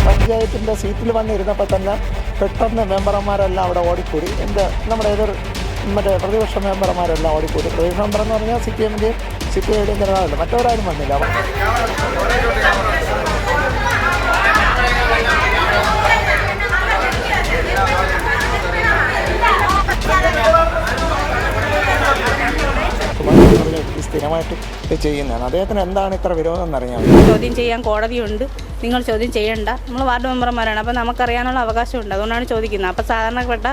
പഞ്ചായത്തിൻ്റെ സീറ്റിൽ വന്നിരുന്നപ്പോൾ തന്നെ പെട്ടെന്ന് മെമ്പർമാരെല്ലാം അവിടെ ഓടിക്കൂടി. നമ്മുടെ പ്രതിപക്ഷ മെമ്പർമാരെല്ലാം ഓടിക്കൂടി. പ്രതിപക്ഷ മെമ്പർ എന്ന് പറഞ്ഞാൽ CPM-ൻ്റെയും CPI-യുടെയും ജനതാദളല്ല, മറ്റവരാരും വന്നില്ല. സ്ഥിരമായിട്ട് ചെയ്യുന്നതാണ്. അദ്ദേഹത്തിന് എന്താണ് ഇത്ര വിരോധം എന്നറിയാം. ചോദ്യം ചെയ്യാൻ കോടതിയുണ്ട്, നിങ്ങൾ ചോദ്യം ചെയ്യണ്ട. നമ്മൾ വാർഡ് മെമ്പർമാരാണ്, അപ്പോൾ നമുക്കറിയാനുള്ള അവകാശമുണ്ട്, അതുകൊണ്ടാണ് ചോദിക്കുന്നത്. അപ്പോൾ സാധാരണപ്പെട്ട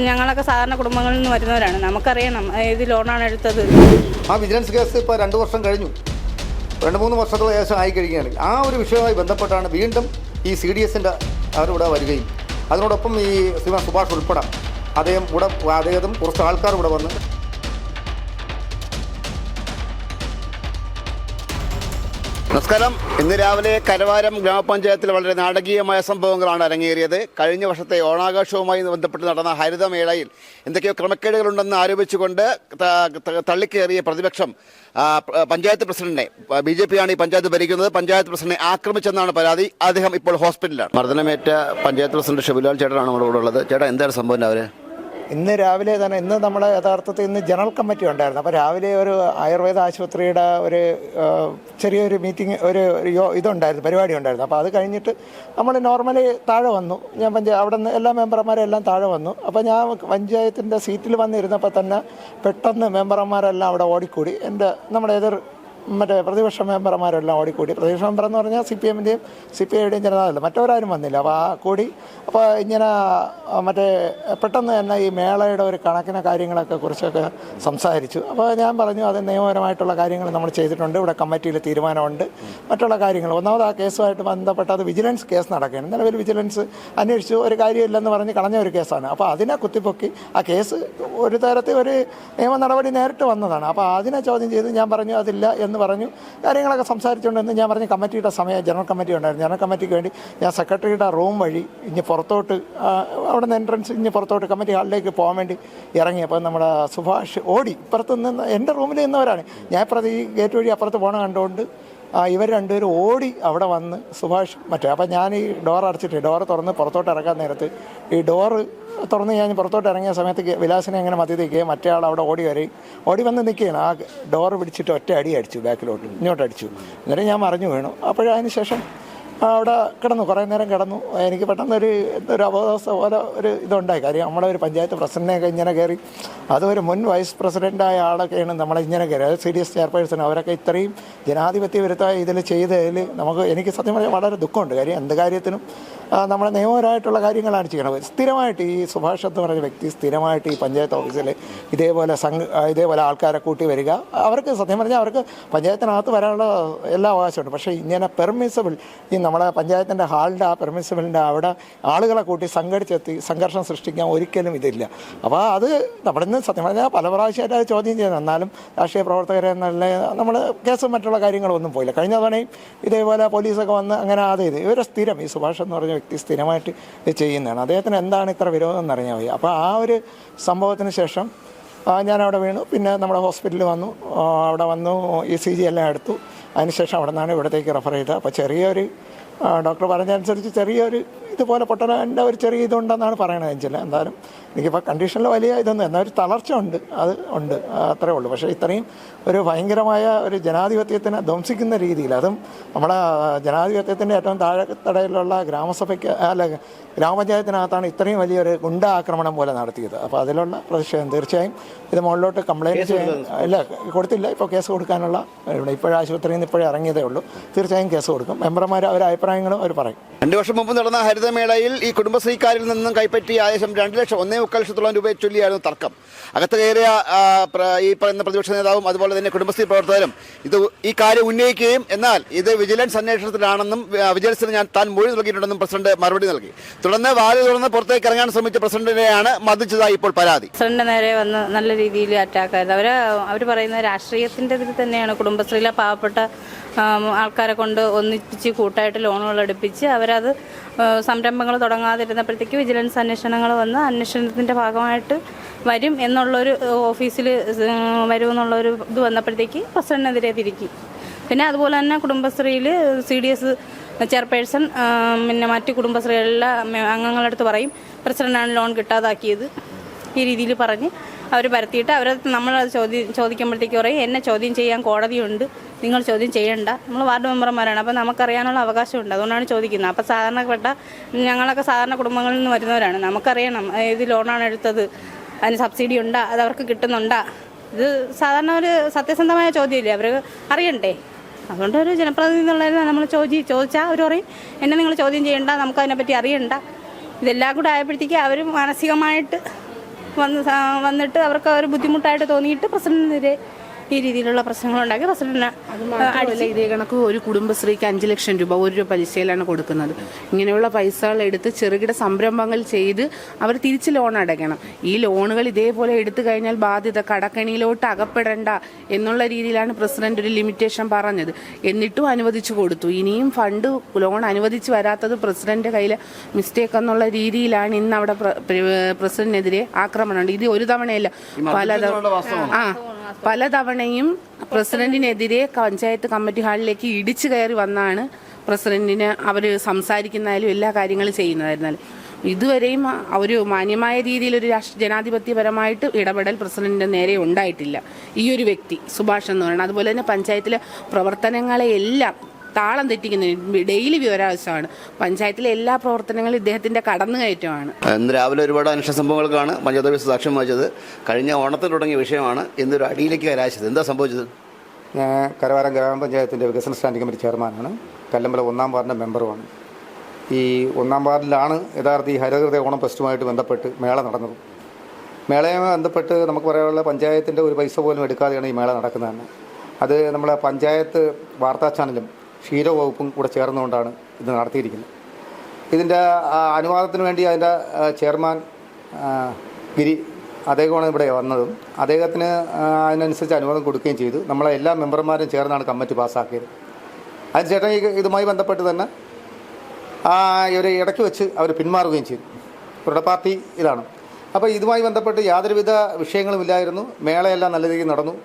ഞങ്ങളൊക്കെ സാധാരണ കുടുംബങ്ങളിൽ നിന്ന് വരുന്നവരാണ്, നമുക്കറിയണം ഏത് ലോണാണ് എടുത്തത്. ആ വിജിലൻസ് കേസ് ഇപ്പോൾ 2 വർഷം കഴിഞ്ഞു, 2-3 വർഷത്തോളം ഏകദേശം ആയിക്കഴിഞ്ഞാണ്. ആ ഒരു വിഷയവുമായി ബന്ധപ്പെട്ടാണ് വീണ്ടും ഈ CDS-ൻ്റെ അവരിവിടെ വരികയും അതിനോടൊപ്പം ഈ ശ്രീമാൻ സുഭാഷ് ഉൾപ്പെടെ അദ്ദേഹം കുറച്ച് ആൾക്കാർ ഇവിടെ വന്ന് നമസ്കാരം. ഇന്ന് രാവിലെ കരവാരം ഗ്രാമപഞ്ചായത്തിൽ വളരെ നാടകീയമായ സംഭവങ്ങളാണ് അരങ്ങേറിയത്. കഴിഞ്ഞ വർഷത്തെ ഓണാഘോഷവുമായി ബന്ധപ്പെട്ട് നടന്ന ഹരിതമേളയിൽ എന്തൊക്കെയോ ക്രമക്കേടുകളുണ്ടെന്ന് ആരോപിച്ചുകൊണ്ട് തള്ളിക്കയറിയ പ്രതിപക്ഷം പഞ്ചായത്ത് പ്രസിഡന്റിനെ, BJP-യാണ് ഈ പഞ്ചായത്ത് ഭരിക്കുന്നത്, പഞ്ചായത്ത് പ്രസിഡന്റിനെ ആക്രമിച്ചെന്നാണ് പരാതി. അദ്ദേഹം ഇപ്പോൾ ഹോസ്പിറ്റലിലാണ്. മർദ്ദനമേറ്റ പഞ്ചായത്ത് പ്രസിഡന്റ് ഷബിലാൽ ചേട്ടനാണ് നമ്മുടെ കൂടെ ഉള്ളത്. ചേട്ടാ, എന്താണ് സംഭവം രാവിലെ? ഇന്ന് രാവിലെ തന്നെ നമ്മുടെ യഥാർത്ഥത്തിൽ ഇന്ന് ജനറൽ കമ്മിറ്റി ഉണ്ടായിരുന്നു. അപ്പോൾ രാവിലെ ഒരു ആയുർവേദ ആശുപത്രിയുടെ ഒരു ചെറിയൊരു മീറ്റിംഗ് ഇതുണ്ടായിരുന്നു, പരിപാടി ഉണ്ടായിരുന്നു. അപ്പോൾ അത് കഴിഞ്ഞിട്ട് നമ്മൾ നോർമലി താഴെ വന്നു. ഞാൻ അവിടെ നിന്ന് എല്ലാ മെമ്പർമാരും എല്ലാം താഴെ വന്നു. അപ്പോൾ ഞാൻ പഞ്ചായത്തിൻ്റെ സീറ്റിൽ വന്നിരുന്നപ്പോൾ തന്നെ പെട്ടെന്ന് മെമ്പർമാരെല്ലാം അവിടെ ഓടിക്കൂടി. നമ്മുടെ പ്രതിപക്ഷ മെമ്പർമാരെല്ലാം ഓടിക്കൂടി. പ്രതിപക്ഷ മെമ്പർ എന്ന് പറഞ്ഞാൽ CPM-ൻ്റെയും CPI-യുടെയും ജനതാദളല്ല, മറ്റവരാരും വന്നില്ല. അപ്പോൾ അപ്പോൾ ഇങ്ങനെ പെട്ടെന്ന് തന്നെ ഈ മേളയുടെ ഒരു കണക്കിന് കാര്യങ്ങളൊക്കെ കുറിച്ചൊക്കെ സംസാരിച്ചു. അപ്പോൾ ഞാൻ പറഞ്ഞു, അത് നിയമപരമായിട്ടുള്ള കാര്യങ്ങൾ നമ്മൾ ചെയ്തിട്ടുണ്ട്, ഇവിടെ കമ്മിറ്റിയിൽ തീരുമാനമുണ്ട്, മറ്റുള്ള കാര്യങ്ങൾ. ഒന്നാമത് ആ കേസുമായിട്ട് ബന്ധപ്പെട്ട് അത് വിജിലൻസ് കേസ് നടക്കുകയാണ്. നിലവിൽ വിജിലൻസ് അന്വേഷിച്ചു, ഒരു കാര്യമില്ലെന്ന് പറഞ്ഞ് കളഞ്ഞ ഒരു കേസാണ്. അപ്പോൾ അതിനെ കുത്തിപ്പൊക്കി ആ കേസ് ഒരു തരത്തിൽ ഒരു നിയമ നടപടി നേരിട്ട് വന്നതാണ്. അപ്പോൾ അതിനെ ചോദ്യം ചെയ്ത് ഞാൻ പറഞ്ഞു അതില്ല എന്ന് പറഞ്ഞു. കാര്യങ്ങളൊക്കെ സംസാരിച്ചുകൊണ്ടെന്ന് ഞാൻ പറഞ്ഞു. കമ്മിറ്റിയുടെ സമയം ജനറൽ കമ്മിറ്റി ഉണ്ടായിരുന്നു. ജനറൽ കമ്മിറ്റിക്ക് വേണ്ടി ഞാൻ സെക്രട്ടറിയുടെ റൂം വഴി ഇനി പുറത്തോട്ട്, അവിടെ നിന്ന് എൻട്രൻസ് ഇനി പുറത്തോട്ട് കമ്മിറ്റി ഹാളിലേക്ക് പോകാൻ വേണ്ടി ഇറങ്ങിയപ്പോൾ നമ്മുടെ സുഭാഷ് ഓടി ഇപ്പുറത്ത് നിന്ന്, എൻ്റെ റൂമിൽ നിന്നവരാണ്, ഞാൻ ഇപ്പുറത്ത് ഈ ഗേറ്റ് വഴി അപ്പുറത്ത് പോകണം കണ്ടുകൊണ്ട് ഇവർ രണ്ടുപേരും ഓടി അവിടെ വന്ന് സുഭാഷ് അപ്പോൾ ഞാൻ ഈ ഡോർ അടച്ചിട്ട് ഡോറ് തുറന്ന് പുറത്തോട്ട് ഇറങ്ങാൻ നേരത്ത് ഈ ഡോറ് തുറന്ന് ഞാൻ പുറത്തോട്ട് ഇറങ്ങിയ സമയത്ത് വിലാസിനെ അങ്ങനെ മതി നിൽക്കുകയും മറ്റേ ആൾ അവിടെ ഓടി വന്ന് നിൽക്കുകയാണ്. ആ ഡോറ് പിടിച്ചിട്ട് ഒറ്റ അടി അടിച്ചു, ബാക്കിലോട്ട് ഇങ്ങോട്ട് അടിച്ചു. എന്നിട്ട് ഞാൻ മറിഞ്ഞു വീണു. അതിന് ശേഷം അവിടെ കിടന്നു, കുറേ നേരം കിടന്നു. എനിക്ക് പെട്ടെന്നൊരു അബോധാവസ്ഥ പോലെ ഒരു ഇതുണ്ടായി. കാര്യം നമ്മുടെ ഒരു പഞ്ചായത്ത് പ്രസിഡന്റിനെയൊക്കെ ഇങ്ങനെ കയറി, അതൊരു മുൻ വൈസ് പ്രസിഡൻ്റായ ആളൊക്കെയാണ് നമ്മളിങ്ങനെ കയറി, അത് CDS ചെയർപേഴ്സൺ, അവരൊക്കെ ഇത്രയും ജനാധിപത്യ വിരുദ്ധമായ ഇതിൽ ചെയ്തതിൽ എനിക്ക് സത്യം പറഞ്ഞാൽ വളരെ ദുഃഖമുണ്ട്. കാര്യം എന്ത് കാര്യത്തിനും നമ്മൾ നിയമപരമായിട്ടുള്ള കാര്യങ്ങളാണ് ചെയ്യണത്. സ്ഥിരമായിട്ട് ഈ സുഭാഷ് എന്ന് പറഞ്ഞ വ്യക്തി സ്ഥിരമായിട്ട് ഈ പഞ്ചായത്ത് ഓഫീസിൽ ഇതേപോലെ ആൾക്കാരെ കൂട്ടി വരിക. അവർക്ക് സത്യം പറഞ്ഞാൽ അവർക്ക് പഞ്ചായത്തിനകത്ത് വരാനുള്ള എല്ലാ അവകാശമുണ്ട്. പക്ഷേ ഇങ്ങനെ പെർമിസിബിൾ ഈ നമ്മളെ പഞ്ചായത്തിൻ്റെ ഹാളിൻ്റെ ആ പെർമിസിബിളിൻ്റെ അവിടെ ആളുകളെ കൂട്ടി സംഘടിച്ചെത്തി സംഘർഷം സൃഷ്ടിക്കാൻ ഒരിക്കലും ഇതില്ല. അപ്പോൾ അത് നമ്മുടെ ഇന്ന് സത്യം പറഞ്ഞാൽ പല പ്രാവശ്യമായിട്ട് അത് ചോദ്യം ചെയ്യുന്നത്. എന്നാലും രാഷ്ട്രീയ പ്രവർത്തകരെ നല്ല നമ്മൾ കേസും മറ്റുള്ള കാര്യങ്ങളൊന്നും പോയില്ല. കഴിഞ്ഞ തവണയും ഇതേപോലെ പോലീസൊക്കെ വന്ന് അങ്ങനെ ഇത് ഇവരെ സ്ഥിരം ഈ സുഭാഷ് എന്ന് പറഞ്ഞ വ്യക്തി സ്ഥിരമായിട്ട് ഇത് ചെയ്യുന്നതാണ്. അദ്ദേഹത്തിന് എന്താണ് ഇത്ര വിരോധം എന്നറിഞ്ഞാൽ മതി. അപ്പോൾ ആ ഒരു സംഭവത്തിന് ശേഷം ഞാനവിടെ വീണു. പിന്നെ നമ്മുടെ ഹോസ്പിറ്റലിൽ വന്നു, അവിടെ വന്നു ECG എല്ലാം എടുത്തു. അതിനുശേഷം അവിടെ നിന്നാണ് ഇവിടത്തേക്ക് റെഫർ ചെയ്തത്. അപ്പോൾ ചെറിയൊരു ഡോക്ടർ പറഞ്ഞതനുസരിച്ച് ചെറിയൊരു ഇതുപോലെ പൊട്ടലിൻ്റെ ഒരു ചെറിയ ഇതുണ്ടെന്നാണ് പറയണത്. എന്തായാലും എനിക്കിപ്പോൾ കണ്ടീഷനിൽ വലിയ ഇതൊന്നും, എന്നാൽ ഒരു തളർച്ച ഉണ്ട്, അത് ഉണ്ട്, അത്രേ ഉള്ളൂ. പക്ഷേ ഇത്രയും ഒരു ഭയങ്കരമായ ഒരു ജനാധിപത്യത്തിനെ ധ്വംസിക്കുന്ന രീതിയിൽ, അതും നമ്മുടെ ജനാധിപത്യത്തിൻ്റെ ഏറ്റവും താഴെത്തടയിലുള്ള ഗ്രാമപഞ്ചായത്തിനകത്താണ് ഇത്രയും വലിയൊരു ഗുണ്ട ആക്രമണം പോലെ നടത്തിയത്. അപ്പോൾ അതിലുള്ള പ്രതിഷേധം തീർച്ചയായും ഇത് മുകളിലോട്ട് കംപ്ലയിൻറ്റ് ചെയ്യാൻ കൊടുത്തില്ല. ഇപ്പോൾ കേസ് കൊടുക്കാനുള്ള ഇപ്പോഴും ആശുപത്രിയിൽ നിന്ന് ഇപ്പോഴേ ഇറങ്ങിയതേ ഉള്ളൂ. തീർച്ചയായും കേസ് കൊടുക്കും. മെമ്പർമാർ അവരുടെ അഭിപ്രായങ്ങളും അവർ പറയും. 2 വർഷം മുമ്പ് നടന്ന ഹരിതമേളയിൽ ഈ കുടുംബശ്രീക്കാരിൽ നിന്നും കൈപ്പറ്റിയ ഏകദേശം 2 ലക്ഷം 1.25 ലക്ഷത്തോളം രൂപയെ ചൊല്ലിയായിരുന്നു തർക്കം. അകത്ത് കയറിയ ഈ പറയുന്ന പ്രതിപക്ഷ നേതാവും അതുപോലെ തന്നെ കുടുംബശ്രീ പ്രവർത്തകരും ഈ കാര്യം ഉന്നയിക്കുകയും എന്നാൽ ഇത് വിജിലൻസ് അന്വേഷണത്തിലാണെന്നും വിജിലൻസിന് താൻ മൊഴി നൽകിയിട്ടുണ്ടെന്നും പ്രസിഡന്റ് മറുപടി നൽകി. തുടർന്ന് വാല് തുറന്ന് പുറത്തേക്ക് ഇറങ്ങാൻ ശ്രമിച്ച പ്രസിഡന്റിനെയാണ് മർദ്ദിച്ചതായി ഇപ്പോൾ പരാതി. പ്രസിഡന്റ് നേരെ വന്ന് നല്ല രീതിയിൽ അറ്റാക്ക് ആയത് അവർ പറയുന്ന രാഷ്ട്രീയത്തിൻ്റെ ഇതിൽ തന്നെയാണ്. കുടുംബശ്രീയിലെ പാവപ്പെട്ട ആൾക്കാരെ കൊണ്ട് ഒന്നിപ്പിച്ച് കൂട്ടായിട്ട് ലോണുകൾ എടുപ്പിച്ച് അവരത് സംരംഭങ്ങൾ തുടങ്ങാതിരുന്നപ്പോഴത്തേക്ക് വിജിലൻസ് അന്വേഷണങ്ങൾ വന്ന് അന്വേഷണത്തിൻ്റെ ഭാഗമായിട്ട് വരും എന്നുള്ളൊരു ഓഫീസിൽ വരും എന്നുള്ളൊരു ഇത് വന്നപ്പോഴത്തേക്ക് പ്രസിഡന്റിനെതിരെ തിരിക്കി. പിന്നെ അതുപോലെ തന്നെ കുടുംബശ്രീയിൽ CDS ചെയർപേഴ്സൺ പിന്നെ മറ്റ് കുടുംബശ്രീകളിലെ അംഗങ്ങളുടെ അടുത്ത് പറയും പ്രസിഡന്റാണ് ലോൺ കിട്ടാതാക്കിയത് ഈ രീതിയിൽ പറഞ്ഞ് അവർ പരത്തിയിട്ട് നമ്മളത് ചോദിക്കുമ്പോഴത്തേക്ക് പറയും എന്നെ ചോദ്യം ചെയ്യാൻ കോടതിയുണ്ട്, നിങ്ങൾ ചോദ്യം ചെയ്യണ്ട, നമ്മൾ വാർഡ് മെമ്പർമാരാണ്, അപ്പോൾ നമുക്കറിയാനുള്ള അവകാശമുണ്ട്, അതുകൊണ്ടാണ് ചോദിക്കുന്നത്. അപ്പോൾ സാധാരണപ്പെട്ട ഞങ്ങളൊക്കെ സാധാരണ കുടുംബങ്ങളിൽ നിന്ന് വരുന്നവരാണ്, നമുക്കറിയണം ഏത് ലോണാണ് എടുത്തത്, അതിന് സബ്സിഡി ഉണ്ടാ, അത് അവർക്ക് കിട്ടുന്നുണ്ടാ, ഇത് സാധാരണ ഒരു സത്യസന്ധമായ ചോദ്യമില്ലേ, അവർ അറിയണ്ടേ. അതുകൊണ്ട് ഒരു ജനപ്രതിനിധി എന്നുള്ളത് നമ്മൾ ചോദിച്ചാൽ അവർ പറയും എന്നെ നിങ്ങൾ ചോദ്യം ചെയ്യണ്ട, നമുക്കതിനെപ്പറ്റി അറിയണ്ട. ഇതെല്ലാം കൂടെ ആയപ്പോഴത്തേക്ക് അവർ മാനസികമായിട്ട് വന്നിട്ട് അവർക്ക് ഒരു ബുദ്ധിമുട്ടായിട്ട് തോന്നിയിട്ട് പ്രസിഡന്റിനെതിരെ ഈ രീതിയിലുള്ള പ്രശ്നങ്ങളുണ്ടാക്കി പ്രസിഡന്റിനെ ഇതേ കണക്ക് ഒരു കുടുംബശ്രീക്ക് 5 ലക്ഷം രൂപ 1 രൂപ പലിശയിലാണ് കൊടുക്കുന്നത്. ഇങ്ങനെയുള്ള പൈസകൾ എടുത്ത് ചെറുകിട സംരംഭങ്ങൾ ചെയ്ത് അവർ തിരിച്ച് ലോൺ അടയ്ക്കണം. ഈ ലോണുകൾ ഇതേപോലെ എടുത്തു കഴിഞ്ഞാൽ ബാധ്യത കടക്കണിയിലോട്ട് അകപ്പെടേണ്ട എന്നുള്ള രീതിയിലാണ് പ്രസിഡന്റ് ഒരു ലിമിറ്റേഷൻ പറഞ്ഞത്. എന്നിട്ടും അനുവദിച്ചു കൊടുത്തു. ഇനിയും ഫണ്ട് ലോൺ അനുവദിച്ച് വരാത്തത് പ്രസിഡന്റ് കയ്യിലെ മിസ്റ്റേക്ക് എന്നുള്ള രീതിയിലാണ് ഇന്ന് അവിടെ പ്രസിഡന്റിനെതിരെ ആക്രമണമുണ്ട്. ഇത് ഒരു തവണയല്ല, പലതവണയും പ്രസിഡന്റിനെതിരെ പഞ്ചായത്ത് കമ്മിറ്റി ഹാളിലേക്ക് ഇടിച്ചു കയറി വന്നാണ് പ്രസിഡന്റിന് അവർ സംസാരിക്കുന്നതായാലും എല്ലാ കാര്യങ്ങളും ചെയ്യുന്നതായിരുന്നാലും. ഇതുവരെയും ഒരു മാന്യമായ രീതിയിൽ ഒരു ജനാധിപത്യപരമായിട്ട് ഇടപെടൽ പ്രസിഡന്റിന്റെ നേരെ ഉണ്ടായിട്ടില്ല ഈ ഒരു വ്യക്തി സുഭാഷ് എന്ന് പറയുന്നത്. അതുപോലെ തന്നെ പഞ്ചായത്തിലെ പ്രവർത്തനങ്ങളെയെല്ലാം താളം തെറ്റിക്കുന്നത് ഡെയിലി വിവരാവകാശമാണ്. പഞ്ചായത്തിലെ എല്ലാ പ്രവർത്തനങ്ങളും ഇദ്ദേഹത്തിന്റെ കടന്നുകയറ്റമാണ്. ഇന്ന് രാവിലെ ഒരുപാട് അന്വേഷണ സംഭവങ്ങൾക്കാണ് പഞ്ചായത്ത് ഓഫീസ് സാക്ഷ്യം വഹിച്ചത്. കഴിഞ്ഞ ഓണത്തിൽ തുടങ്ങിയ വിഷയമാണ് ഇന്നൊരു അടിയിലേക്ക് കലാശിച്ചത്. എന്താ സംഭവിച്ചത്? ഞാൻ കരവാരം ഗ്രാമപഞ്ചായത്തിൻ്റെ വികസന സ്റ്റാൻഡിംഗ് കമ്മിറ്റി ചെയർമാനാണ്. കല്ലമ്പല 1-ാം വാർഡിൻ്റെ മെമ്പറുമാണ്. ഈ 1-ാം വാർഡിലാണ് യഥാർത്ഥ ഈ ഹരിതകൃത ഓണം ഫെസ്റ്റുമായിട്ട് ബന്ധപ്പെട്ട് മേള നടന്നത്. മേളയുമായി ബന്ധപ്പെട്ട് നമുക്ക് പറയാനുള്ള പഞ്ചായത്തിൻ്റെ ഒരു പൈസ പോലും എടുക്കാതെയാണ് ഈ മേള നടക്കുന്നത് തന്നെ. അത് നമ്മളെ പഞ്ചായത്ത് വാർത്താ ചാനലും ക്ഷീരവകുപ്പും കൂടെ ചേർന്നുകൊണ്ടാണ് ഇത് നടത്തിയിരിക്കുന്നത്. ഇതിൻ്റെ അനുവാദത്തിന് വേണ്ടി അതിൻ്റെ ചെയർമാൻ ഗിരി അദ്ദേഹമാണ് ഇവിടെ വന്നതും അദ്ദേഹത്തിന് അതിനനുസരിച്ച് അനുവാദം കൊടുക്കുകയും ചെയ്തു. നമ്മളെ എല്ലാ മെമ്പർമാരും ചേർന്നാണ് കമ്മിറ്റി പാസ്സാക്കിയത്. അതിനുശേഷം ഇതുമായി ബന്ധപ്പെട്ട് തന്നെ ഇവർ ഇടയ്ക്ക് വെച്ച് അവർ പിന്മാറുകയും ചെയ്തു. ഇവരുടെ പാർട്ടി ഇതാണ്. അപ്പോൾ ഇതുമായി ബന്ധപ്പെട്ട് യാതൊരുവിധ വിഷയങ്ങളുമില്ലായിരുന്നു. മേളയെല്ലാം നല്ല രീതിയിൽ നടന്നു.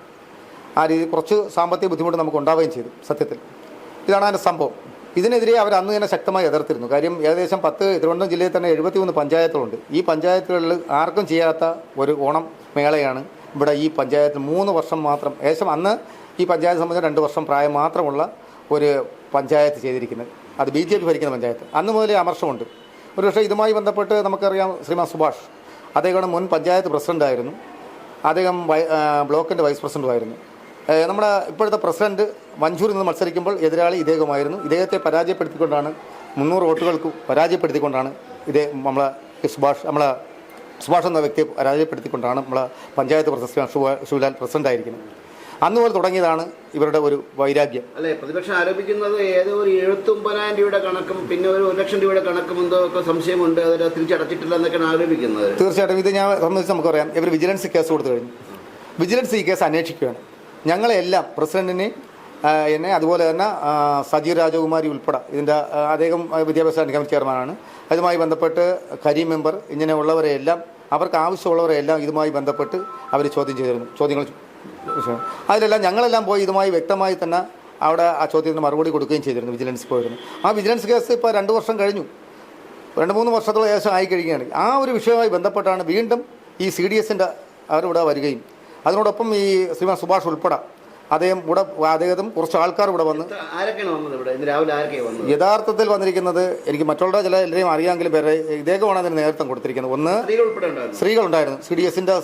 ആ രീതി കുറച്ച് സാമ്പത്തിക ബുദ്ധിമുട്ട് നമുക്ക് ഉണ്ടാവുകയും ചെയ്തു. സത്യത്തിൽ ഇതാണ് അതിൻ്റെ സംഭവം. ഇതിനെതിരെ അവർ അന്ന് തന്നെ ശക്തമായി എതിർത്തിരുന്നു. കാര്യം ഏകദേശം തിരുവനന്തപുരം ജില്ലയിൽ തന്നെ 73 പഞ്ചായത്തുകളുണ്ട്. ഈ പഞ്ചായത്തുകളിൽ ആർക്കും ചെയ്യാത്ത ഒരു ഓണം മേളയാണ് ഇവിടെ ഈ പഞ്ചായത്തിൽ 3 വർഷം മാത്രം, ഏകദേശം അന്ന് ഈ പഞ്ചായത്ത് സംബന്ധിച്ച് 2 വർഷം പ്രായം മാത്രമുള്ള ഒരു പഞ്ചായത്ത് ചെയ്തിരിക്കുന്നത്. അത് BJP ഭരിക്കുന്ന പഞ്ചായത്ത്. അന്ന് മുതലേ അമർഷമുണ്ട്. ഒരുപക്ഷെ ഇതുമായി ബന്ധപ്പെട്ട് നമുക്കറിയാം ശ്രീമാൻ സുഭാഷ്, അദ്ദേഹം മുൻ പഞ്ചായത്ത് പ്രസിഡൻ്റായിരുന്നു. അദ്ദേഹം ബ്ലോക്കിൻ്റെ വൈസ് പ്രസിഡൻറ്റുമായിരുന്നു. നമ്മുടെ ഇപ്പോഴത്തെ പ്രസിഡന്റ് മഞ്ചൂരിൽ നിന്ന് മത്സരിക്കുമ്പോൾ എതിരാളി ഇദ്ദേഹമായിരുന്നു. ഇദ്ദേഹത്തെ പരാജയപ്പെടുത്തിക്കൊണ്ടാണ് 300 വോട്ടുകൾക്ക് പരാജയപ്പെടുത്തിക്കൊണ്ടാണ് സുഭാഷ് എന്ന വ്യക്തിയെ പരാജയപ്പെടുത്തിക്കൊണ്ടാണ് നമ്മളെ പഞ്ചായത്ത് പ്രസിഡന്റ് ശിവലാൽ പ്രസിഡൻ്റായിരിക്കുന്നത്. അന്ന് മുതൽ തുടങ്ങിയതാണ് ഇവരുടെ ഒരു വൈരാഗ്യം. അല്ലെ, പ്രതിപക്ഷം ആരോപിക്കുന്നത് ഏതോ ഒരു 79,000 രൂപയുടെ കണക്കും പിന്നെ ഒരു 1 ലക്ഷം രൂപയുടെ കണക്കും എന്തോ ഒക്കെ സംശയമുണ്ട്, അതിൽ തിരിച്ചടച്ചിട്ടില്ല എന്നൊക്കെയാണ് ആരോപിക്കുന്നത്. തീർച്ചയായിട്ടും ഇത് ഞാൻ സംബന്ധിച്ച് നമുക്കറിയാം. ഇവർ വിജിലൻസ് കേസ് കൊടുത്തു കഴിഞ്ഞു. വിജിലൻസ് ഈ കേസ് അന്വേഷിക്കുകയാണ്. ഞങ്ങളെല്ലാം പ്രസിഡന്റിനെ എന്നെ അതുപോലെ തന്നെ സജീർ രാജകുമാരി ഉൾപ്പെടെ ഇതിൻ്റെ അദ്ദേഹം വിദ്യാഭ്യാസ സ്റ്റാൻഡിംഗ് കമ്മിറ്റി ചെയർമാനാണ്. അതുമായി ബന്ധപ്പെട്ട് കരീം മെമ്പർ ഇങ്ങനെയുള്ളവരെയെല്ലാം അവർക്ക് ആവശ്യമുള്ളവരെല്ലാം ഇതുമായി ബന്ധപ്പെട്ട് അവർ ചോദ്യം ചെയ്തിരുന്നു. അതിലെല്ലാം ഞങ്ങളെല്ലാം പോയി ഇതുമായി വ്യക്തമായി തന്നെ അവിടെ ആ ചോദ്യത്തിന് മറുപടി കൊടുക്കുകയും ചെയ്തിരുന്നു. വിജിലൻസ് പോയിരുന്നു. ആ വിജിലൻസ് കേസ് ഇപ്പോൾ 2 വർഷം കഴിഞ്ഞു. 2-3 വർഷത്തോളം ഏകദേശം ആയിക്കഴിയുകയാണ്. ആ ഒരു വിഷയവുമായി ബന്ധപ്പെട്ടാണ് വീണ്ടും ഈ CDSൻ്റെ അവരിവിടെ വരികയും അതിനോടൊപ്പം ഈ ശ്രീമാൻ സുഭാഷ് ഉൾപ്പെടെ അദ്ദേഹത്തും കുറച്ച് ആൾക്കാർ ഇവിടെ വന്ന് യഥാർത്ഥത്തിൽ വന്നിരിക്കുന്നത് എനിക്ക് മറ്റുള്ള എല്ലാവരെയും അറിയാമെങ്കിലും പേരെ ഇദ്ദേഹമാണ് അതിന് നേതൃത്വം കൊടുത്തിരിക്കുന്നത്. ഒന്ന് സ്ത്രീകളുണ്ടായിരുന്നു, CDSൻ്റെ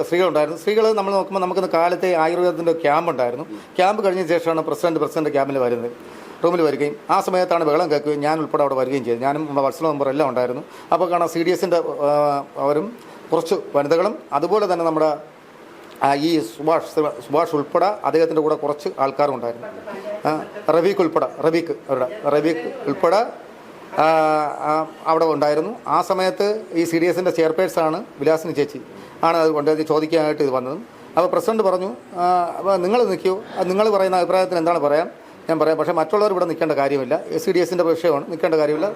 സ്ത്രീകളുണ്ടായിരുന്നു. സ്ത്രീകൾ നമ്മൾ നോക്കുമ്പോൾ നമുക്കിന്ന് കാലത്തെ ആയുർവേദത്തിൻ്റെ ക്യാമ്പ് ഉണ്ടായിരുന്നു. ക്യാമ്പ് കഴിഞ്ഞ ശേഷമാണ് പ്രസിഡന്റ് ക്യാമ്പിൽ വരുന്നത്. റൂമിൽ വരികയും ആ സമയത്താണ് ബഹളം കേൾക്കുകയും ഞാൻ ഉൾപ്പെടെ അവിടെ വരികയും ചെയ്തു. ഞാനും നമ്മുടെ വാട്സപ്പ് നമ്പർ എല്ലാം ഉണ്ടായിരുന്നു. അപ്പോൾ കാണാം CDSൻ്റെ അവരും കുറച്ച് വനിതകളും അതുപോലെ തന്നെ നമ്മുടെ ഈ സുഭാഷ് ഉൾപ്പെടെ അദ്ദേഹത്തിൻ്റെ കൂടെ കുറച്ച് ആൾക്കാരും ഉണ്ടായിരുന്നു. റബീഖ് ഉൾപ്പെടെ അവിടെ ഉണ്ടായിരുന്നു. ആ സമയത്ത് ഈ CDSൻ്റെ ചെയർപേഴ്സാണ് വിലാസിനി ചേച്ചി ആണ് അത് കൊണ്ടുപോയി ചോദിക്കാനായിട്ട് ഇത് വന്നതും. അപ്പോൾ പ്രസിഡന്റ് പറഞ്ഞു, അപ്പോൾ നിങ്ങൾ നിൽക്കൂ, നിങ്ങൾ പറയുന്ന അഭിപ്രായത്തിന് എന്താണ് പറയാം ഞാൻ പറയാം, പക്ഷേ മറ്റുള്ളവർ ഇവിടെ നിൽക്കേണ്ട കാര്യമില്ല, CDSൻ്റെ വിഷയമാണ്, നിൽക്കേണ്ട കാര്യമില്ല,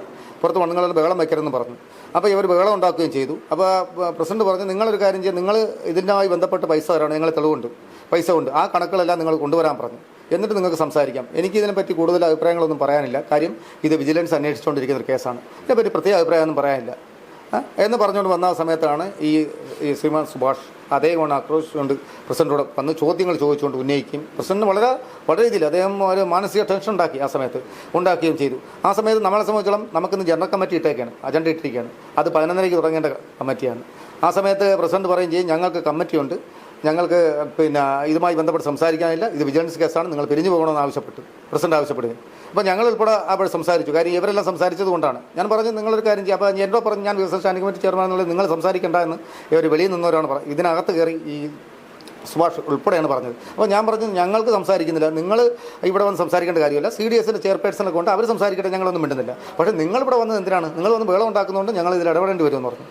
പുറത്ത് വണ്ണങ്ങളിൽ ബഹളം വയ്ക്കരുതെന്ന് പറഞ്ഞു. അപ്പോൾ ഇവർ ബഹളം ഉണ്ടാക്കുകയും ചെയ്തു. അപ്പോൾ പ്രസിഡന്റ് പറഞ്ഞു, നിങ്ങളൊരു കാര്യം ചെയ്യുക, നിങ്ങൾ ഇതിനുമായി ബന്ധപ്പെട്ട് പൈസ തരാണ്, നിങ്ങൾ തെളിവുണ്ട്, പൈസ ഉണ്ട്, ആ കണക്കുകളെല്ലാം നിങ്ങൾ കൊണ്ടുവരാൻ പറഞ്ഞു, എന്നിട്ട് നിങ്ങൾക്ക് സംസാരിക്കാം. എനിക്ക് ഇതിനെപ്പറ്റി കൂടുതൽ അഭിപ്രായങ്ങളൊന്നും പറയാനില്ല, കാര്യം ഇത് വിജിലൻസ് അന്വേഷിച്ചുകൊണ്ടിരിക്കുന്ന ഒരു കേസാണ്, ഇതിനെപ്പറ്റി പ്രത്യേക അഭിപ്രായമൊന്നും പറയാനില്ല എന്ന് പറഞ്ഞുകൊണ്ട് വന്ന സമയത്താണ് ഈ ശ്രീമാൻ സുഭാഷ് അതേ കൊണ്ട് ആക്രോശിച്ചുകൊണ്ട് പ്രസിഡന്റോട് വന്ന് ചോദ്യങ്ങൾ ചോദിച്ചുകൊണ്ട് ഉന്നയിക്കുകയും പ്രസിഡന്റ് വളരെ രീതിയിൽ അദ്ദേഹം ഒരു മാനസിക ടെൻഷൻ ഉണ്ടാക്കി ആ സമയത്ത് ഉണ്ടാക്കുകയും ചെയ്തു. ആ സമയത്ത് നമ്മളെ സംബന്ധിച്ചോളം നമുക്കിന്ന് ജനറൽ കമ്മിറ്റി ഇട്ടേക്കാണ്, അജണ്ട ഇട്ടിരിക്കുകയാണ്, അത് 11:30 തുടങ്ങേണ്ട കമ്മിറ്റിയാണ്. ആ സമയത്ത് പ്രസിഡന്റ് പറയുകയും ചെയ്യും, ഞങ്ങൾക്ക് കമ്മിറ്റിയുണ്ട്, ഞങ്ങൾക്ക് ഇതുമായി ബന്ധപ്പെട്ട് സംസാരിക്കാനില്ല, ഇത് വിജിലൻസ് കേസാണ്, നിങ്ങൾ പിരിഞ്ഞു പോകണമെന്ന് ആവശ്യപ്പെട്ടു, പ്രസിഡന്റ് ആവശ്യപ്പെടുകയും. അപ്പോൾ ഞങ്ങൾ ഉൾപ്പെടെ അവിടെ സംസാരിച്ചു, കാര്യം ഇവരെല്ലാം സംസാരിച്ചത് കൊണ്ടാണ്. ഞാൻ പറഞ്ഞു, നിങ്ങളൊരു കാര്യം ചെയ്യുക, അപ്പോൾ എന്നോട് പറഞ്ഞു, ഞാൻ വികസന സ്റ്റാൻഡിംഗ് കമ്മിറ്റി ചെയർമാൻ എന്നുള്ളത് നിങ്ങൾ സംസാരിക്കേണ്ട എന്ന് ഇവർ വെളിയിൽ നിന്നവരാണ് പറഞ്ഞത്. ഇതിനകത്ത് കയറി ഈ സുഭാഷ് ഉൾപ്പെടെയാണ് പറഞ്ഞത്. അപ്പോൾ ഞാൻ പറഞ്ഞു, ഞങ്ങൾക്ക് സംസാരിക്കുന്നില്ല, നിങ്ങൾ ഇവിടെ വന്ന് സംസാരിക്കേണ്ട കാര്യമില്ല, CDSൻ്റെ ചെയർപേഴ്സണെ കൊണ്ട് അവർ സംസാരിക്കട്ടെ, ഞങ്ങളൊന്നും മിണ്ടുന്നില്ല, പക്ഷേ നിങ്ങളിവിടെ വന്നത് എന്തിനാണ്, നിങ്ങൾ വന്ന് വേളം ഉണ്ടാക്കുന്നതുകൊണ്ട് ഞങ്ങൾ ഇതിൽ ഇടപെടേണ്ടി വരുമെന്ന് പറഞ്ഞു.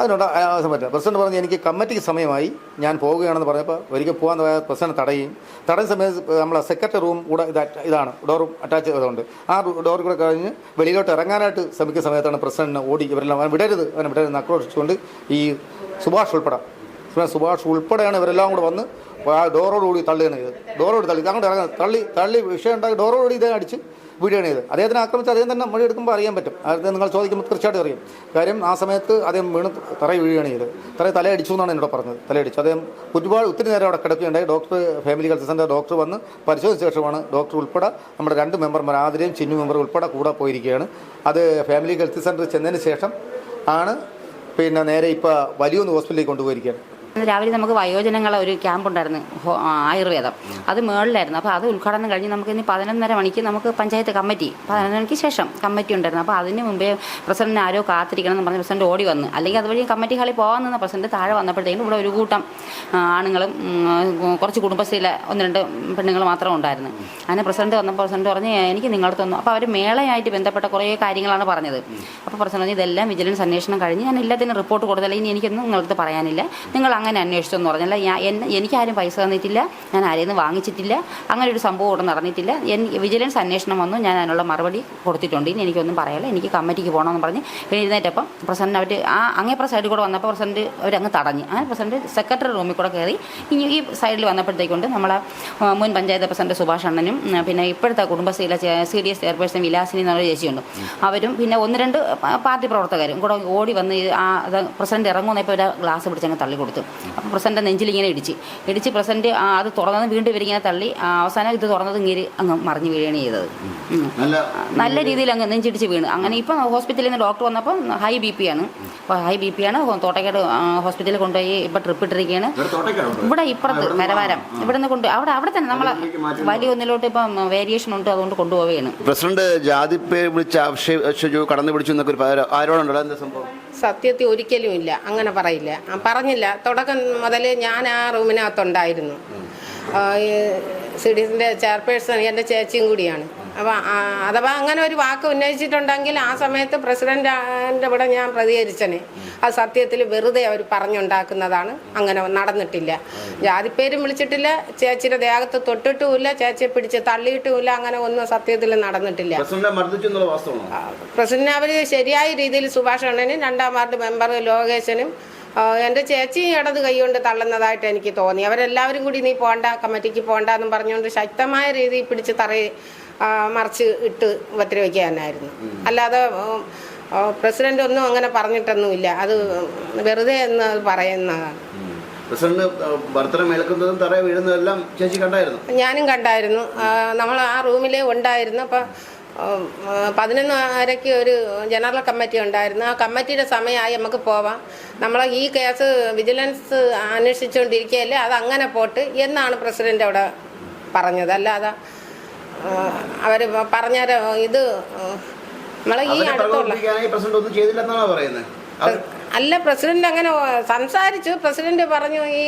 അതിനോട് ആവശ്യം പറ്റില്ല. പ്രസിഡന്റ് പറഞ്ഞു, എനിക്ക് കമ്മിറ്റിക്ക് സമയമായി, ഞാൻ പോവുകയാണെന്ന് പറഞ്ഞപ്പോൾ ഒരിക്കൽ പോകാൻ പ്രസിഡന്റ് തടയുന്ന സമയത്ത് നമ്മളെ സെക്രട്ടറി റൂം കൂടെ ഇതാണ് ഡോറും അറ്റാച്ച് ചെയ്തുകൊണ്ട് ആ ഡോർ കൂടെ കഴിഞ്ഞ് വെളിയിലോട്ട് ഇറങ്ങാനായിട്ട് ശ്രമിക്കുന്ന സമയത്താണ് പ്രസിഡന്റിനെ ഓടി ഇവരെല്ലാം അവൻ വിടരുത് ആക്രോശിച്ചുകൊണ്ട് ഈ സുഭാഷ് ഉൾപ്പെടെയാണ് ഇവരെല്ലാം കൂടെ വന്ന് ഡോറോടുകൂടി തള്ളുകയാണ് ചെയ്തത്. അങ്ങോട്ട് ഇറങ്ങുന്നത് തള്ളി വിഷയം ഉണ്ടാക്കി ഡോറോടുകൂടി ഇതേ അടിച്ച് വീടുകയാണ് ചെയ്തത്. അദ്ദേഹത്തിനെ ആക്രമിച്ച് അദ്ദേഹം തന്നെ മൊഴി എടുക്കുമ്പോൾ അറിയാൻ പറ്റും, അദ്ദേഹം നിങ്ങൾ ചോദിക്കുമ്പോൾ തീർച്ചയായിട്ടും അറിയാം. കാര്യം ആ സമയത്ത് അദ്ദേഹം വീണ് തറയിൽ വീഴുകയാണ് ചെയ്തത്. തലയടിച്ചു എന്നാണ് എന്നോട് പറഞ്ഞത്, തലയടിച്ചു. അദ്ദേഹം ഒത്തിരി നേരം അവിടെ കിടക്കുകയുണ്ടായി. ഫാമിലി ഹെൽത്ത് സെൻ്റർ ഡോക്ടർ വന്ന് പരിശോധിച്ച ശേഷമാണ് ഡോക്ടർ ഉൾപ്പെടെ നമ്മുടെ 2 മെമ്പർമാർ ആതിരയും ചിന്നു മെമ്പർ ഉൾപ്പെടെ കൂടെ പോയിരിക്കുകയാണ്. അത് ഫാമിലി ഹെൽത്ത് സെൻ്ററിൽ ചെന്നതിന് ശേഷം ആണ് നേരെ ഇപ്പോൾ വലിയൊന്ന് ഹോസ്പിറ്റലിലേക്ക് കൊണ്ടുപോയിരിക്കുകയാണ്. രാവിലെ നമുക്ക് വയോജനങ്ങളെ ഒരു ക്യാമ്പ് ഉണ്ടായിരുന്നു, ആയുർവേദം, അത് മേളിലായിരുന്നു. അപ്പോൾ അത് ഉദ്ഘാടനം കഴിഞ്ഞ് നമുക്ക് ഇനി 11:30 മണിക്ക് നമുക്ക് പഞ്ചായത്ത് കമ്മിറ്റി 11 മണിക്ക് ശേഷം കമ്മിറ്റി ഉണ്ടായിരുന്നു. അപ്പോൾ അതിന് മുമ്പേ പ്രസിഡന്റിന് ആരോ കാത്തിരിക്കണം എന്ന് പറഞ്ഞ് പ്രസിഡന്റ് ഓടി വന്ന്, അല്ലെങ്കിൽ അതുവഴി കമ്മിറ്റി ഹാളിൽ പോകാൻ നിന്ന പ്രസിഡന്റ് താഴെ വന്നപ്പോഴത്തേക്കും ഇവിടെ ഒരു കൂട്ടം ആണുങ്ങളും കുറച്ച് കുടുംബശ്രീയിലെ 1-2 പെണ്ണുങ്ങൾ മാത്രം ഉണ്ടായിരുന്നു. അങ്ങനെ പ്രസിഡന്റ് വന്നപ്പോൾ പ്രസിഡന്റ് പറഞ്ഞ്, എനിക്ക് നിങ്ങളുടെ തന്നു. അപ്പോൾ അവർ മേളയായിട്ട് ബന്ധപ്പെട്ട കുറേ കാര്യങ്ങളാണ് പറഞ്ഞത്. അപ്പോൾ പ്രസിഡന്റ് പറഞ്ഞ്, ഇതെല്ലാം വിജിലൻസ് അന്വേഷണം കഴിഞ്ഞ് ഞാൻ എല്ലാത്തിനും റിപ്പോർട്ട് കൊടുത്തല്ല, ഇനി എനിക്കൊന്നും നിങ്ങളടുത്ത് പറയാനില്ല, നിങ്ങൾ അങ്ങനെ അന്വേഷിച്ചെന്ന് പറഞ്ഞല്ല, എനിക്കാരും പൈസ തന്നിട്ടില്ല, ഞാൻ ആരെയൊന്നും വാങ്ങിച്ചിട്ടില്ല, അങ്ങനെ ഒരു സംഭവം ഇവിടെ നടന്നിട്ടില്ല, വിജിലൻസ് അന്വേഷണം വന്നു, ഞാൻ അതിനുള്ള മറുപടി കൊടുത്തിട്ടുണ്ട്, ഇനി എനിക്കൊന്നും പറയാനില്ല, എനിക്ക് കമ്മിറ്റിക്ക് പോകണമെന്ന് പറഞ്ഞ് എഴുന്നേറ്റപ്പം പ്രസിഡന്റ് അവർ അങ്ങേപ്പുറ സൈഡിൽ കൂടെ വന്നപ്പോൾ പ്രസിഡന്റ് അവരങ്ങ് തടഞ്ഞു. അങ്ങനെ പ്രസിഡന്റ് സെക്രട്ടറി റൂമിൽ കൂടെ കയറി ഇനി ഈ സൈഡിൽ വന്നപ്പോഴത്തേക്കൊണ്ട് നമ്മളെ മുൻ പഞ്ചായത്ത് പ്രസിഡന്റ് സുഭാഷ് അണ്ണനും പിന്നെ ഇപ്പോഴത്തെ കുടുംബശ്രീയിലെ CDS ചെയർപേഴ്സൺ വിലാസിനി എന്നുള്ള ചേച്ചിയുണ്ട്, അവരും പിന്നെ 1-2 പാർട്ടി പ്രവർത്തകരും കൂടെ ഓടി വന്ന് പ്രസിഡന്റ് ഇറങ്ങുന്നപ്പോൾ ഒരു ഗ്ലാസ് പിടിച്ചങ്ങ് തള്ളി കൊടുത്തു. അപ്പോൾ പ്രസിഡന്റ് നെഞ്ചിലിങ്ങനെ ഇടിച്ച് പ്രസിഡന്റ് അത് തുറന്നത് വീണ്ടും ഇവരിങ്ങനെ തള്ളി, അവസാനം ഇത് തുറന്നത് ഇങ്ങനെ അങ്ങ് മറിഞ്ഞ് വീഴുകയാണ് ചെയ്തത്. നല്ല രീതിയിൽ അങ്ങ് നെഞ്ചിടിച്ച് വീണ്. അങ്ങനെ ഇപ്പം ഹോസ്പിറ്റലിൽ നിന്ന് ഡോക്ടർ വന്നപ്പോൾ ഹൈ BP ആണ്. അപ്പോൾ ഹൈ BP ആണ്. തോട്ടക്കാട് ഹോസ്പിറ്റലിൽ കൊണ്ടുപോയി ഇപ്പോൾ ട്രിപ്പ് ഇട്ടിരിക്കുകയാണ്. ഇവിടെ ഇപ്പുറത്ത് കരവാരം ഇവിടെ നിന്ന് അവിടെ തന്നെ നമ്മളെ വലിയ ഒന്നിലോട്ട് ഇപ്പം വേരിയേഷൻ ഉണ്ട്, അതുകൊണ്ട് കൊണ്ടുപോവുകയാണ്. പ്രസിഡന്റ് ജാതി പേര് വിളിച്ച് കടന്നു പിടിച്ചു എന്നൊക്കെ ആരോടുണ്ടല്ലോ, എന്താ സംഭവം? സത്യത്തിൽ ഒരിക്കലും ഇല്ല, അങ്ങനെ പറഞ്ഞില്ല. തുടക്കം മുതൽ ഞാൻ ആ റൂമിനകത്തുണ്ടായിരുന്നു. CDSൻ്റെ ചെയർപേഴ്സൺ എൻ്റെ ചേച്ചിയും കൂടിയാണ്. അപ്പോൾ അഥവാ അങ്ങനെ ഒരു വാക്ക് ഉന്നയിച്ചിട്ടുണ്ടെങ്കിൽ ആ സമയത്ത് പ്രസിഡന്റിൻ്റെ ഇവിടെ ഞാൻ പ്രതികരിച്ചനെ. അത് സത്യത്തിൽ വെറുതെ അവർ പറഞ്ഞുണ്ടാക്കുന്നതാണ്, അങ്ങനെ നടന്നിട്ടില്ല. ജാതിപ്പേരും വിളിച്ചിട്ടില്ല, ചേച്ചിയുടെ ദേഹത്ത് തൊട്ടിട്ടുമില്ല, ചേച്ചിയെ പിടിച്ച് തള്ളിയിട്ടുമില്ല, അങ്ങനെ ഒന്നും സത്യത്തിൽ നടന്നിട്ടില്ല. പ്രസിഡന്റ് അവർ ശരിയായ രീതിയിൽ സുഭാഷ് അണ്ണനും 2-ാം വാർഡ് മെമ്പർ ലോകേശനും എൻ്റെ ചേച്ചി ഇടത് കൈകൊണ്ട് തള്ളുന്നതായിട്ട് എനിക്ക് തോന്നി. അവരെല്ലാവരും കൂടി നീ പോകണ്ട, കമ്മിറ്റിക്ക് പോകണ്ട എന്നും പറഞ്ഞുകൊണ്ട് ശക്തമായ രീതിയിൽ പിടിച്ച് മറിച്ച് ഇട്ട് ഉപദ്രവിക്കാനായിരുന്നു. അല്ലാതെ പ്രസിഡന്റ് ഒന്നും അങ്ങനെ പറഞ്ഞിട്ടൊന്നുമില്ല, അത് വെറുതെ എന്ന് പറയുന്നതാണ്. ഞാനും കണ്ടായിരുന്നു, നമ്മൾ ആ റൂമിൽ ഉണ്ടായിരുന്നു. അപ്പം 11:30 ഒരു ജനറൽ കമ്മിറ്റി ഉണ്ടായിരുന്നു. ആ കമ്മിറ്റിയുടെ സമയമായി, നമുക്ക് പോവാം, നമ്മൾ ഈ കേസ് വിജിലൻസ് അന്വേഷിച്ചുകൊണ്ടിരിക്കുകയല്ലേ, അത് അങ്ങനെ പോട്ട് എന്നാണ് പ്രസിഡന്റ് അവിടെ പറഞ്ഞത്. അല്ലാതെ അവർ പറഞ്ഞ ഇത് നമ്മളെ ഈ അടുത്തുള്ള പ്രസിഡന്റ് ഒന്നും ചെയ്തില്ലെന്നാണോ പറയുന്നത്? അല്ല, പ്രസിഡന്റ് അങ്ങനെ സംസാരിച്ചു. പ്രസിഡന്റ് പറഞ്ഞു ഈ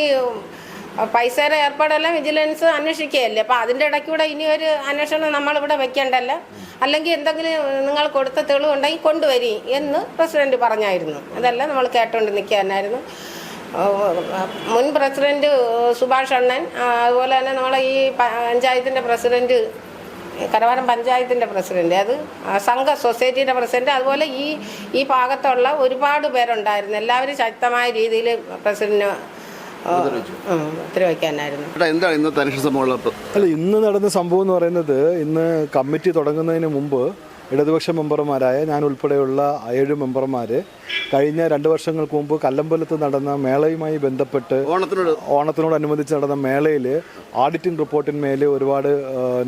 പൈസയുടെ ഏർപ്പാടെല്ലാം വിജിലൻസ് അന്വേഷിക്കുകയല്ലേ, അപ്പം അതിൻ്റെ ഇടയ്ക്കൂടെ ഇനി ഒരു അന്വേഷണം നമ്മളിവിടെ വെക്കേണ്ടല്ലോ, അല്ലെങ്കിൽ എന്തെങ്കിലും നിങ്ങൾ കൊടുത്ത തെളിവുണ്ടെങ്കിൽ കൊണ്ടുവരി എന്ന് പ്രസിഡന്റ് പറഞ്ഞായിരുന്നു. അതെല്ലാം നമ്മൾ കേട്ടോണ്ട് നിൽക്കാനായിരുന്നു. മുൻ പ്രസിഡന്റ് സുഭാഷ് അണ്ണൻ, അതുപോലെ തന്നെ നമ്മളെ ഈ പഞ്ചായത്തിൻ്റെ പ്രസിഡന്റ്, കരവാരം പഞ്ചായത്തിൻ്റെ പ്രസിഡന്റ്, അത് സംഘ സൊസൈറ്റിയുടെ പ്രസിഡന്റ്, അതുപോലെ ഈ ഭാഗത്തുള്ള ഒരുപാട് പേരുണ്ടായിരുന്നു. എല്ലാവരും ശക്തമായ രീതിയിൽ പ്രസിഡന്റിന് ഉത്തരവയ്ക്കാനായിരുന്നു. എന്താണ് ഇന്നത്തെ അന്വേഷണ സംഭവം? അല്ല, ഇന്ന് നടന്ന സംഭവം എന്ന് പറയുന്നത്, ഇന്ന് കമ്മിറ്റി തുടങ്ങുന്നതിന് മുമ്പ് ഇടതുപക്ഷ മെമ്പർമാരായ ഞാൻ ഉൾപ്പെടെയുള്ള 7 മെമ്പർമാർ കഴിഞ്ഞ 2 വർഷങ്ങൾക്ക് മുമ്പ് കല്ലമ്പലത്ത് നടന്ന മേളയുമായി ബന്ധപ്പെട്ട് ഓണത്തിനോടനുബന്ധിച്ച് നടന്ന മേളയിൽ ഓഡിറ്റിംഗ് റിപ്പോർട്ടിന്മേൽ ഒരുപാട്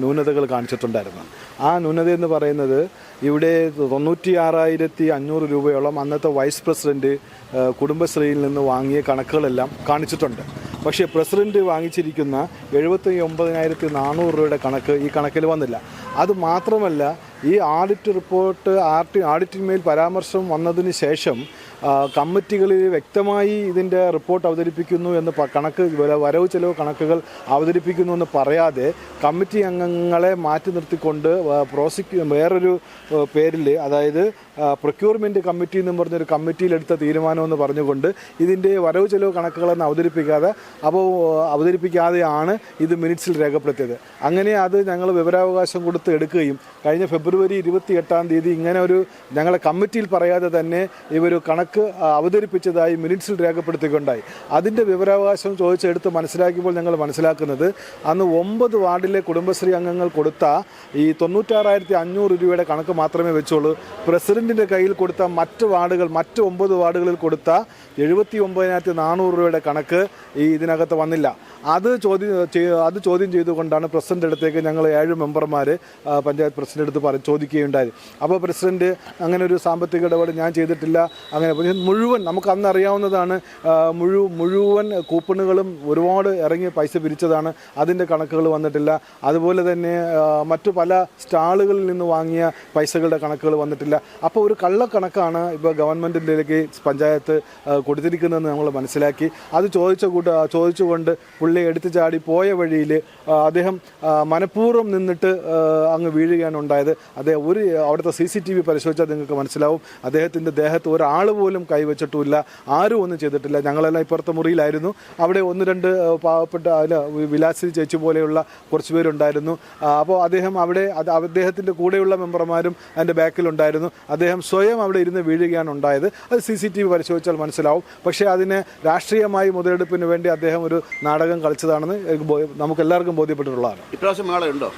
ന്യൂനതകൾ കാണിച്ചിട്ടുണ്ടായിരുന്നു. ആ ന്യൂനത എന്ന് പറയുന്നത്, ഇവിടെ 96,500 രൂപയോളം അന്നത്തെ വൈസ് പ്രസിഡന്റ് കുടുംബശ്രീയിൽ നിന്ന് വാങ്ങിയ കണക്കുകളെല്ലാം കാണിച്ചിട്ടുണ്ട്. പക്ഷേ പ്രസിഡന്റ് വാങ്ങിച്ചിരിക്കുന്ന 79,400 രൂപയുടെ കണക്ക് ഈ കണക്കിൽ വന്നില്ല. അത് മാത്രമല്ല, ഈ ഓഡിറ്റ് റിപ്പോർട്ട് ഓഡിറ്റിന്മേൽ പരാമർശം വന്നതിന് ശേഷം കമ്മിറ്റികളിൽ വ്യക്തമായി ഇതിൻ്റെ റിപ്പോർട്ട് അവതരിപ്പിക്കുന്നു എന്ന് കണക്ക് വരവ് ചെലവ് കണക്കുകൾ അവതരിപ്പിക്കുന്നു എന്ന് പറയാതെ കമ്മിറ്റി അംഗങ്ങളെ മാറ്റി നിർത്തിക്കൊണ്ട് വേറൊരു പേരിൽ, അതായത് പ്രൊക്യൂർമെൻറ്റ് കമ്മിറ്റി എന്ന് പറഞ്ഞൊരു കമ്മിറ്റിയിലെടുത്ത തീരുമാനമെന്ന് പറഞ്ഞുകൊണ്ട് ഇതിൻ്റെ വരവ് ചെലവ് കണക്കുകളൊന്നും അവതരിപ്പിക്കാതെയാണ് ഇത് മിനിറ്റ്സിൽ രേഖപ്പെടുത്തിയത്. അങ്ങനെ അത് ഞങ്ങൾ വിവരാവകാശം കൊടുത്ത് എടുക്കുകയും കഴിഞ്ഞ ഫെബ്രുവരി 28-ാം തീയതി ഇങ്ങനെ ഒരു ഞങ്ങളെ കമ്മിറ്റിയിൽ പറയാതെ തന്നെ ഇവർ കണക്ക് അവതരിപ്പിച്ചതായി മിനിറ്റ്സിൽ രേഖപ്പെടുത്തിക്കൊണ്ടായി. അതിൻ്റെ വിവരാവകാശം ചോദിച്ചെടുത്ത് മനസ്സിലാക്കിയപ്പോൾ ഞങ്ങൾ മനസ്സിലാക്കുന്നത്, അന്ന് 9 വാർഡിലെ കുടുംബശ്രീ അംഗങ്ങൾ കൊടുത്ത ഈ 96,500 രൂപയുടെ കണക്ക് മാത്രമേ വെച്ചുള്ളൂ. പ്രസിഡന്റിൻ്റെ കയ്യിൽ കൊടുത്ത മറ്റ് 9 വാർഡുകളിൽ കൊടുത്ത 79,400 രൂപയുടെ കണക്ക് ഇതിനകത്ത് വന്നില്ല. അത് ചോദ്യം ചെയ്തുകൊണ്ടാണ് പ്രസിഡന്റ് അടുത്തേക്ക് ഞങ്ങൾ 7 മെമ്പർമാർ പഞ്ചായത്ത് പ്രസിഡന്റ് അടുത്ത് ചോദിക്കുകയുണ്ടായത്. അപ്പോൾ പ്രസിഡന്റ് അങ്ങനെ ഒരു സാമ്പത്തിക ഇടപാട് ഞാൻ ചെയ്തിട്ടില്ല, അങ്ങനെ മുഴുവൻ നമുക്ക് അന്ന് അറിയാവുന്നതാണ്, മുഴുവൻ കൂപ്പണുകളും ഒരുപാട് ഇറങ്ങി പൈസ പിരിച്ചതാണ്, അതിൻ്റെ കണക്കുകൾ വന്നിട്ടില്ല. അതുപോലെ തന്നെ മറ്റു പല സ്റ്റാളുകളിൽ നിന്ന് വാങ്ങിയ പൈസകളുടെ കണക്കുകൾ വന്നിട്ടില്ല. അപ്പോൾ ഒരു കള്ളക്കണക്കാണ് ഇപ്പോൾ ഗവൺമെൻറ്റിലേക്ക് പഞ്ചായത്ത് കൊടുത്തിരിക്കുന്നതെന്ന് നമ്മൾ മനസ്സിലാക്കി. അത് ചോദിച്ചുകൊണ്ട് പുള്ളി എടുത്തു ചാടി പോയ വഴിയിൽ അദ്ദേഹം മനഃപൂർവ്വം നിന്നിട്ട് അങ്ങ് വീഴുകയാണ് ഉണ്ടായത്. അദ്ദേഹം അവിടുത്തെ CCTV പരിശോധിച്ചാൽ നിങ്ങൾക്ക് മനസ്സിലാവും, അദ്ദേഹത്തിൻ്റെ ദേഹത്ത് ഒരാൾ പോലും കൈവച്ചിട്ടുമില്ല, ആരും ഒന്നും ചെയ്തിട്ടില്ല. ഞങ്ങളെല്ലാം ഇപ്പുറത്തെ മുറിയിലായിരുന്നു. അവിടെ 1-2 പാവപ്പെട്ട വിലാസി ചേച്ചി പോലെയുള്ള കുറച്ച് പേരുണ്ടായിരുന്നു. അപ്പോൾ അദ്ദേഹത്തിൻ്റെ കൂടെയുള്ള മെമ്പർമാരും അതിൻ്റെ ബാക്കിലുണ്ടായിരുന്നു. അദ്ദേഹം സ്വയം അവിടെ ഇരുന്ന് വീഴുകയാണ് ഉണ്ടായത്. അത് CCTV പരിശോധിച്ചാൽ മനസ്സിലാവും. പക്ഷേ അതിനെ രാഷ്ട്രീയമായി മുതലെടുപ്പിന് വേണ്ടി അദ്ദേഹം ഒരു നാടകം കളിച്ചതാണെന്ന് നമുക്ക് എല്ലാവർക്കും ബോധ്യപ്പെട്ടിട്ടുള്ളതാണ്. ഇപ്രാവശ്യം മേളയുണ്ടോ?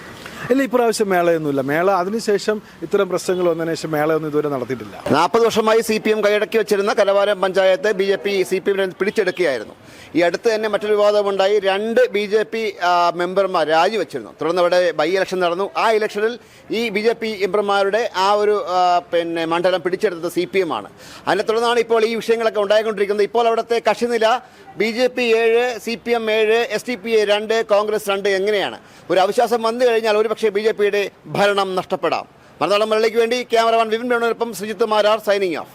ഇല്ല, ഇപ്രാവശ്യം മേളയൊന്നുമില്ല. മേള അതിനുശേഷം ഇത്തരം പ്രശ്നങ്ങൾ വന്നതിന് ശേഷം മേളയൊന്നും ഇതുവരെ നടത്തിയിട്ടില്ല. 40 വർഷമായി CPM കൈയടക്കി വെച്ചിരുന്ന കലവാരം പഞ്ചായത്ത് BJP CPM പിടിച്ചെടുക്കുകയായിരുന്നു. ഈ അടുത്ത് തന്നെ മറ്റൊരു വിവാദമുണ്ടായി. 2 BJP മെമ്പർമാർ രാജിവെച്ചിരുന്നു. തുടർന്ന് അവിടെ ബൈ ഇലക്ഷൻ നടന്നു. ആ ഇലക്ഷനിൽ ഈ BJP മെമ്പർമാരുടെ ആ ഒരു മണ്ഡലം പിടിച്ചെടുത്തത് CPM ആണ്. അതിനെ തുടർന്നാണ് ഇപ്പോൾ ഈ വിഷയങ്ങളൊക്കെ ഉണ്ടായിക്കൊണ്ടിരിക്കുന്നത്. ഇപ്പോൾ അവിടുത്തെ കക്ഷിനില BJP 7, CPM 7, SDPI 2, കോൺഗ്രസ് 2 എങ്ങനെയാണ്? ഒരു അവിശ്വാസം വന്നു കഴിഞ്ഞാൽ ഒരുപക്ഷെ BJPയുടെ ഭരണം നഷ്ടപ്പെടാം. മലയാളം മലയാളിക്ക് വേണ്ടി ക്യാമറമാൻ വിപിൻ വേണുവിനൊപ്പം ശ്രീജിത്ത് മാരാർ സൈനിങ് ഓഫ്.